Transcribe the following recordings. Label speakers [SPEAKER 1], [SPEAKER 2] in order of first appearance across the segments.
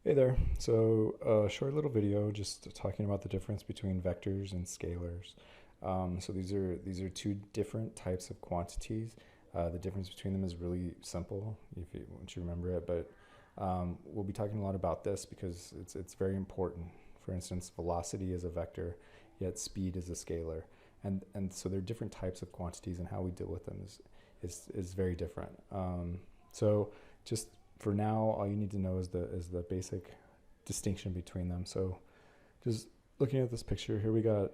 [SPEAKER 1] Hey there. So, a short little video just talking about the difference between vectors and scalars. So these are two different types of quantities. The difference between them is really simple if you once you remember it, but we'll be talking a lot about this because it's very important. For instance, velocity is a vector, yet speed is a scalar, and so there are different types of quantities, and how we deal with them is very different. So just for now, all you need to know is the basic distinction between them. So just looking at this picture here, we got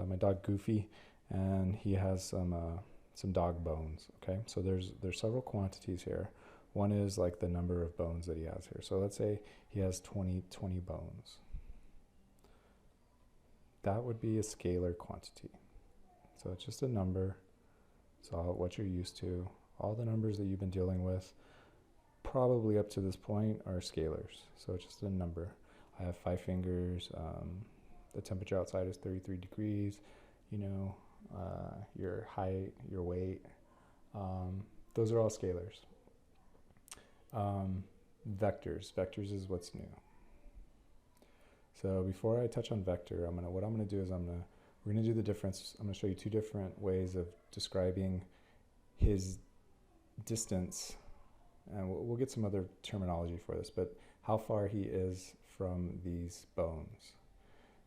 [SPEAKER 1] my dog Goofy, and he has some dog bones. Okay, so there's several quantities here. One is like the number of bones that he has here. So let's say he has 20 bones. That would be a scalar quantity. So it's just a number. It's all what you're used to. All the numbers that you've been dealing with probably up to this point are scalars. So it's just a number. I have 5 fingers. The temperature outside is 33 degrees. You know, your height, your weight. Those are all scalars. Vectors is what's new. So before I touch on vector, what I'm gonna do is we're gonna do the difference. I'm gonna show you two different ways of describing his distance, and we'll get some other terminology for this, but how far he is from these bones.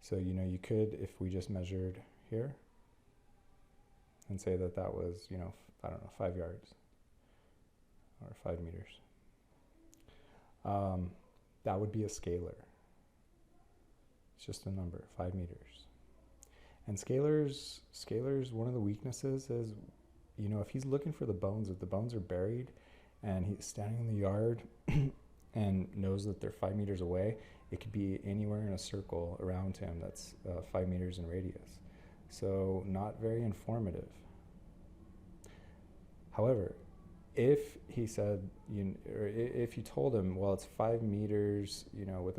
[SPEAKER 1] So you could, if we just measured here and say that was, I don't know, 5 yards or 5 meters. That would be a scalar. It's just a number, 5 meters. And scalars, one of the weaknesses is, if he's looking for the bones, if the bones are buried and he's standing in the yard and knows that they're 5 meters away, it could be anywhere in a circle around him that's 5 meters in radius. So not very informative. However, if he said, or if you told him, well, it's 5 meters, with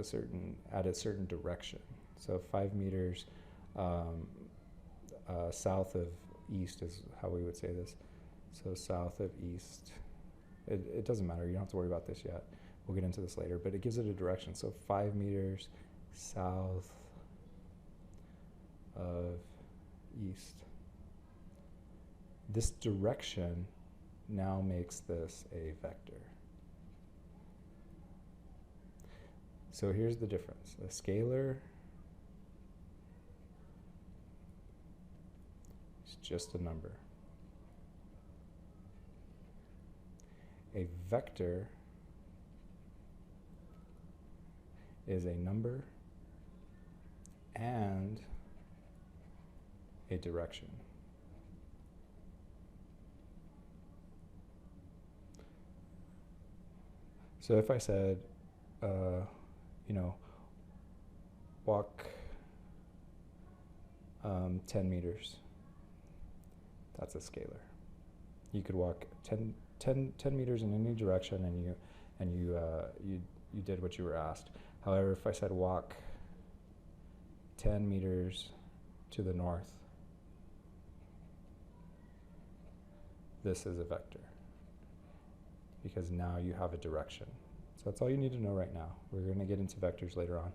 [SPEAKER 1] at a certain direction. So 5 meters south of east is how we would say this. So south of east. It doesn't matter. You don't have to worry about this yet. We'll get into this later, but it gives it a direction. So 5 meters south of east. This direction now makes this a vector. So here's the difference. A scalar is just a number. A vector is a number and a direction. So if I said, walk 10 meters, that's a scalar. You could walk 10 meters in any direction, and you did what you were asked. However, if I said walk 10 meters to the north, this is a vector, because now you have a direction. So that's all you need to know right now. We're going to get into vectors later on.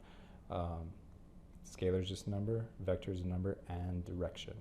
[SPEAKER 1] Scalar is just a number, vector is a number, and direction.